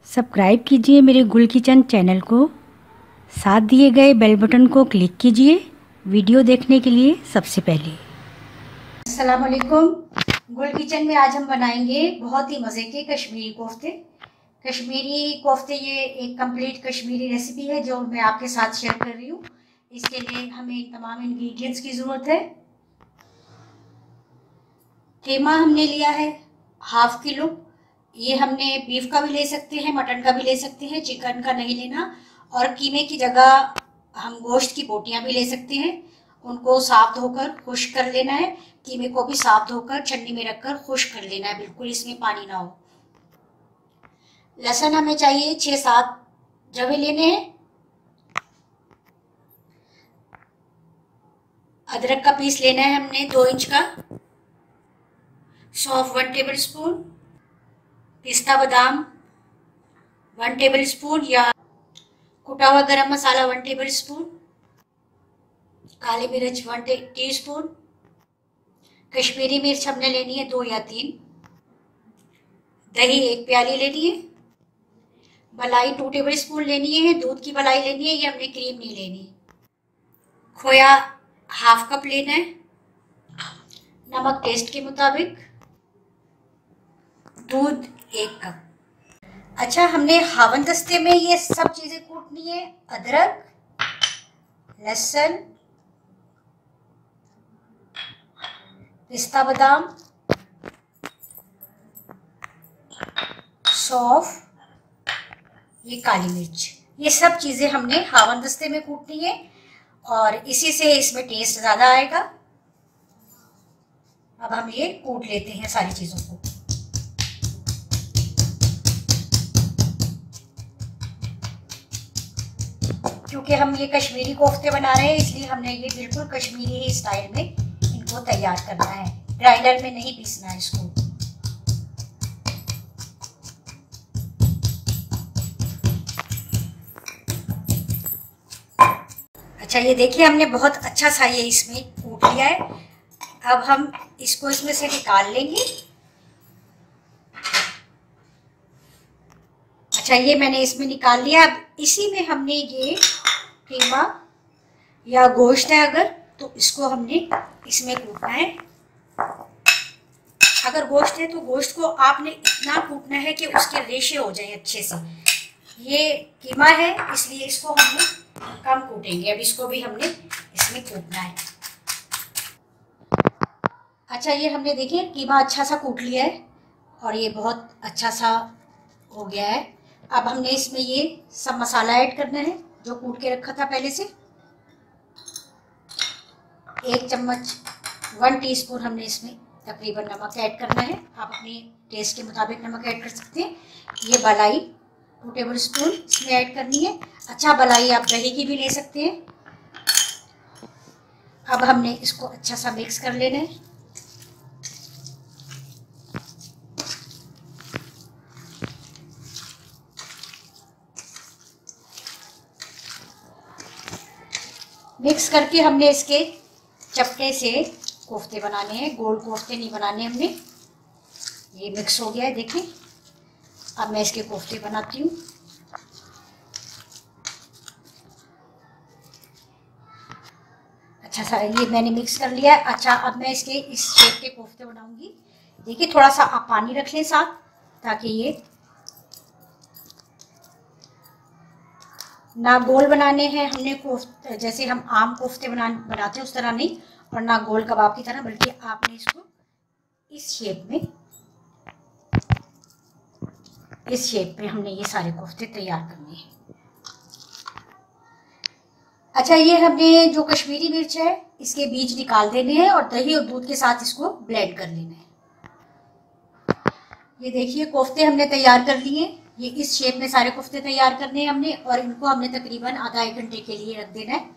Subscribe कीजिए मेरे गुल किचन चैनल को, साथ दिए गए बेल बटन को क्लिक कीजिए वीडियो देखने के लिए सबसे पहले। अस्सलाम वालेकुम। गुल किचन में आज हम बनाएंगे बहुत ही मज़े के कश्मीरी कोफ्ते। कश्मीरी कोफ्ते ये एक कंप्लीट कश्मीरी रेसिपी है जो मैं आपके साथ शेयर कर रही हूँ। इसके लिए हमें तमाम इंग्रेडिएंट्स की ज़रूरत है। कीमा हमने लिया है 1/2 किलो। ये हमने बीफ का भी ले सकते हैं, मटन का भी ले सकते हैं, चिकन का नहीं लेना। और कीमे की जगह हम गोश्त की बोटियां भी ले सकते हैं। उनको साफ धोकर खुश्क कर लेना है। कीमे को भी साफ धोकर छन्नी में रखकर खुश्क कर लेना है, बिल्कुल इसमें पानी ना हो। लहसुन हमें चाहिए 6-7 जवे लेने हैं। अदरक का पीस लेना है हमने 2 इंच का। सौंफ 1 टेबल स्पून, पिस्ता बादाम 1 टेबल स्पून या कुटा हुआ गरम मसाला 1 टेबल स्पून, काली मिर्च 1 टीस्पून, कश्मीरी मिर्च हमने लेनी है 2 या 3, दही 1 प्याली लेनी है, मलाई 2 टेबल स्पून लेनी है, दूध की मलाई लेनी है, ये हमने क्रीम नहीं लेनी। खोया 1/2 कप लेना है, नमक टेस्ट के मुताबिक, दूध 1 कप। अच्छा, हमने हावन दस्ते में ये सब चीजें कूटनी है। अदरक, लहसुन, पिस्ता बादाम, सौंफ, ये काली मिर्च, ये सब चीजें हमने हावन दस्ते में कूटनी है और इसी से इसमें टेस्ट ज्यादा आएगा। अब हम ये कूट लेते हैं सारी चीजों को। क्योंकि हम ये कश्मीरी कोफ्ते बना रहे हैं इसलिए हमने ये बिल्कुल कश्मीरी ही स्टाइल में इनको तैयार करना है। ग्राइंडर में नहीं पीसना है इसको। अच्छा, ये देखिए हमने बहुत अच्छा सा ये इसमें कूट लिया है। अब हम इसको इसमें से निकाल लेंगे। अच्छा, ये मैंने इसमें निकाल लिया। अब इसी में हमने ये कीमा या गोश्त है अगर, तो इसको हमने इसमें कूटना है। अगर गोश्त है तो गोश्त को आपने इतना कूटना है कि उसके रेशे हो जाए अच्छे से। ये कीमा है इसलिए इसको हमने कम कूटेंगे। अब इसको भी हमने इसमें कूटना है। अच्छा, ये हमने देखिए कीमा अच्छा सा कूट लिया है और ये बहुत अच्छा सा हो गया है। अब हमने इसमें ये सब मसाला ऐड करना है जो कूट के रखा था पहले से। 1 चम्मच 1 टीस्पून हमने इसमें तकरीबन नमक ऐड करना है। आप अपने टेस्ट के मुताबिक नमक ऐड कर सकते हैं। ये मलाई 2 टेबल स्पून इसमें ऐड करनी है। अच्छा, मलाई आप दही की भी ले सकते हैं। अब हमने इसको अच्छा सा मिक्स कर लेना है। मिक्स करके हमने इसके चपटे से कोफ्ते बनाने हैं, गोल कोफ्ते नहीं बनाने हमने। ये मिक्स हो गया है देखिए। अब मैं इसके कोफ्ते बनाती हूँ। अच्छा सा ये मैंने मिक्स कर लिया है। अच्छा, अब मैं इसके इस शेप के कोफ्ते बनाऊंगी। देखिए थोड़ा सा आप पानी रख लें साथ, ताकि ये ना गोल बनाने हैं हमने कोफ्ते, जैसे हम आम कोफ्ते बनाते हैं उस तरह नहीं, और ना गोल कबाब की तरह, बल्कि आपने इसको इस शेप में हमने ये सारे कोफ्ते तैयार करने हैं। अच्छा, ये हमने जो कश्मीरी मिर्च है इसके बीज निकाल देने हैं और दही और दूध के साथ इसको ब्लेंड कर लेना है। ये देखिए कोफ्ते हमने तैयार कर लिए। ये इस शेप में सारे कोफ्ते तैयार करने हैं हमने, और इनको हमने तकरीबन आधा 1 घंटे के लिए रख देना है।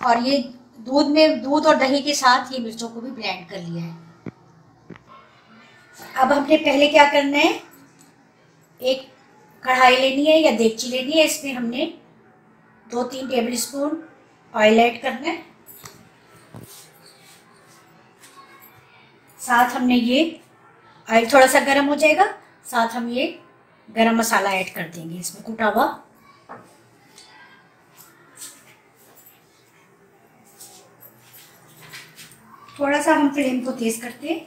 और ये दूध और दही के साथ ये मिर्चों को भी ब्लेंड कर लिया है। अब हमने पहले क्या करना है, एक कढ़ाई लेनी है या देगची लेनी है। इसमें हमने 2-3 टेबल स्पून ऑयल ऐड करना है। साथ हमने ये ऑयल थोड़ा सा गर्म हो जाएगा, साथ हम ये गरम मसाला ऐड कर देंगे इसमें कूटा हुआ। थोड़ा सा हम फ्लेम को तेज करते हैं।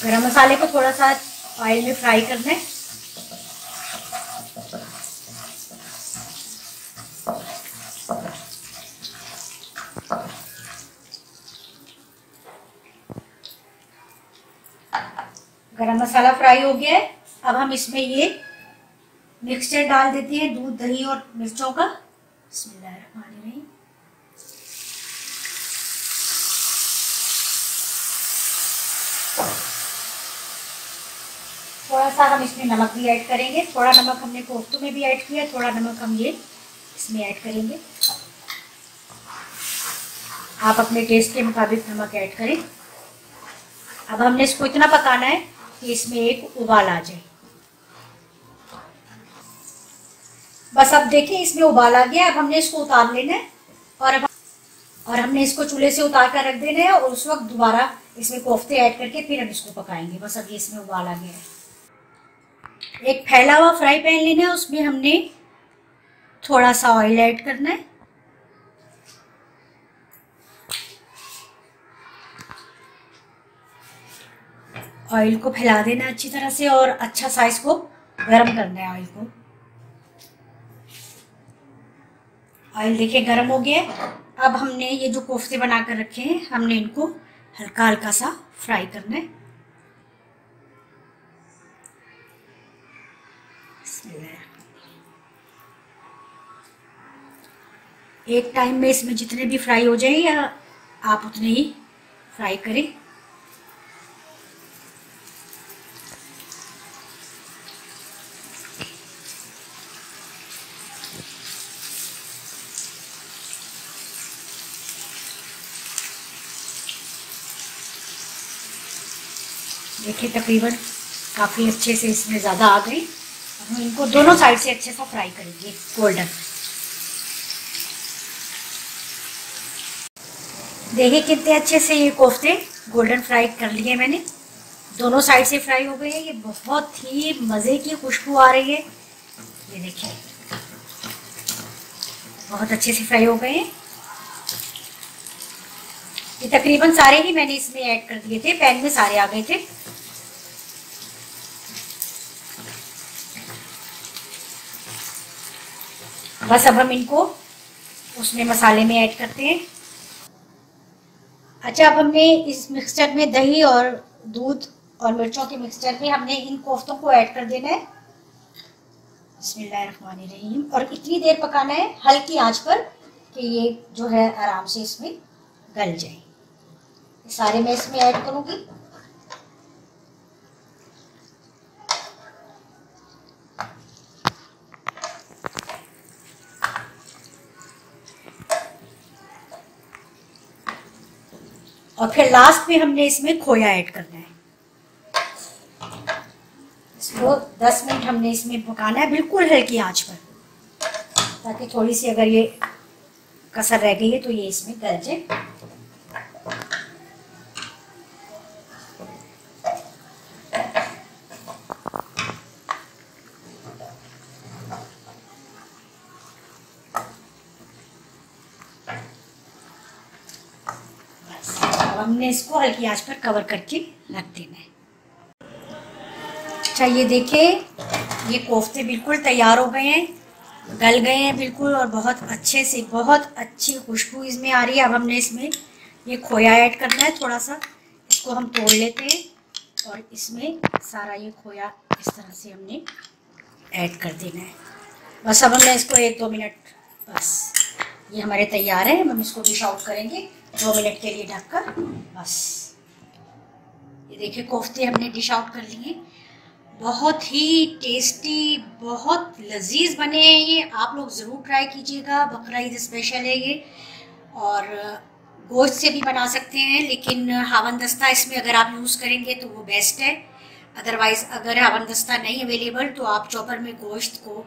गरम मसाले को थोड़ा सा ऑयल में फ्राई करना है। गरम मसाला फ्राई हो गया है। अब हम इसमें ये मिक्सचर डाल देते हैं, दूध, दही और मिर्चों का। बिस्मिल्लाहिर्रहमानिर्रहीम। थोड़ा सा हम इसमें नमक भी ऐड करेंगे। थोड़ा नमक हमने कोफ्तों में भी ऐड किया, थोड़ा नमक हम ये इसमें ऐड करेंगे। आप अपने टेस्ट के मुताबिक नमक ऐड करें। अब हमने इसको इतना पकाना है कि इसमें एक उबाल आ जाए। बस अब देखिए इसमें उबाल आ गया। अब हमने इसको उतार लेना है और हमने इसको चूल्हे से उतार कर रख देना है और उस वक्त दोबारा इसमें कोफ्ते ऐड करके फिर हम इसको पकाएंगे। बस अब ये इसमें उबाल आ गया है। एक फैला हुआ फ्राई पैन लेना है, उसमें हमने थोड़ा सा ऑयल ऐड करना है। ऑयल को फैला देना अच्छी तरह से और अच्छा सा इसको गरम करना है ऑयल को। ऑयल देखिए गरम हो गया है। अब हमने ये जो कोफ्ते बना कर रखे हैं, हमने इनको हल्का हल्का सा फ्राई करना है। एक टाइम में इसमें जितने भी फ्राई हो जाए या आप उतने ही फ्राई करें। देखिए तकरीबन काफ़ी अच्छे से इसमें ज़्यादा आ गई। हम इनको दोनों साइड से अच्छे से फ्राई करेंगे गोल्डन। देखिए कितने अच्छे से ये कोफ्ते गोल्डन फ्राई कर लिए मैंने। दोनों साइड से फ्राई हो गए हैं। ये बहुत ही मज़े की खुशबू आ रही है। ये देखिए बहुत अच्छे से फ्राई हो गए हैं। ये तकरीबन सारे ही मैंने इसमें ऐड कर दिए थे, पैन में सारे आ गए थे। बस अब हम इनको उसमें मसाले में ऐड करते हैं। अच्छा, अब हमने इस मिक्सचर में दही और दूध और मिर्चों के मिक्सचर में हमने इन कोफ्तों को ऐड कर देना है। बिस्मिल्लाहिर्रहमानिर्रहीम। और इतनी देर पकाना है हल्की आंच पर कि ये जो है आराम से इसमें गल जाए। सारे मैं इसमें ऐड करूँगी। और फिर लास्ट में हमने इसमें खोया ऐड करना है। इसको 10 मिनट हमने इसमें पकाना है बिल्कुल हल्की आंच पर, ताकि थोड़ी सी अगर ये कसर रह गई है तो ये इसमें गल जाए। हमने इसको हल्की आंच पर कवर करके रख देना है। अच्छा, ये देखिए ये कोफ्ते बिल्कुल तैयार हो गए हैं, गल गए हैं बिल्कुल और बहुत अच्छे से, बहुत अच्छी खुशबू इसमें आ रही है। अब हमने इसमें ये खोया ऐड करना है थोड़ा सा। इसको हम तोड़ लेते हैं और इसमें सारा ये खोया इस तरह से हमने ऐड कर देना है। बस अब हमने इसको 1-2 मिनट, बस ये हमारे तैयार है। हम इसको डिश आउट करेंगे 2 मिनट के लिए ढककर। बस ये देखिए कोफ्ते हमने डिश आउट कर लिए। बहुत ही टेस्टी, बहुत लजीज बने हैं ये। आप लोग ज़रूर ट्राई कीजिएगा। बकरा ईद स्पेशल है ये। और गोश्त से भी बना सकते हैं, लेकिन हावनदस्ता इसमें अगर आप यूज़ करेंगे तो वो बेस्ट है। अदरवाइज़ अगर हावनदस्ता नहीं अवेलेबल तो आप चॉपर में गोश्त को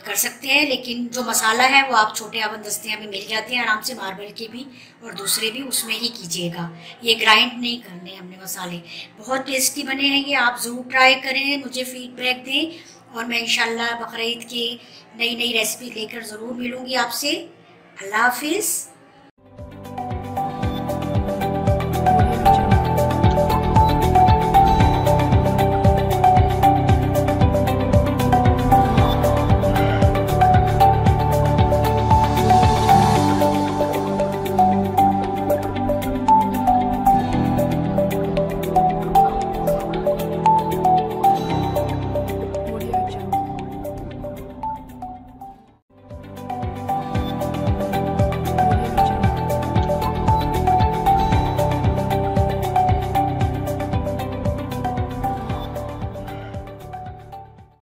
कर सकते हैं, लेकिन जो मसाला है वो आप छोटे ओवन दस्ते में मिल जाते हैं आराम से, मार्बल के भी और दूसरे भी, उसमें ही कीजिएगा। ये ग्राइंड नहीं करने हमने मसाले। बहुत टेस्टी बने हैं ये, आप ज़रूर ट्राई करें, मुझे फीडबैक दें और मैं इंशाल्लाह बकरीद की नई नई रेसिपी लेकर ज़रूर मिलूँगी आपसे। अल्लाह हाफिज़।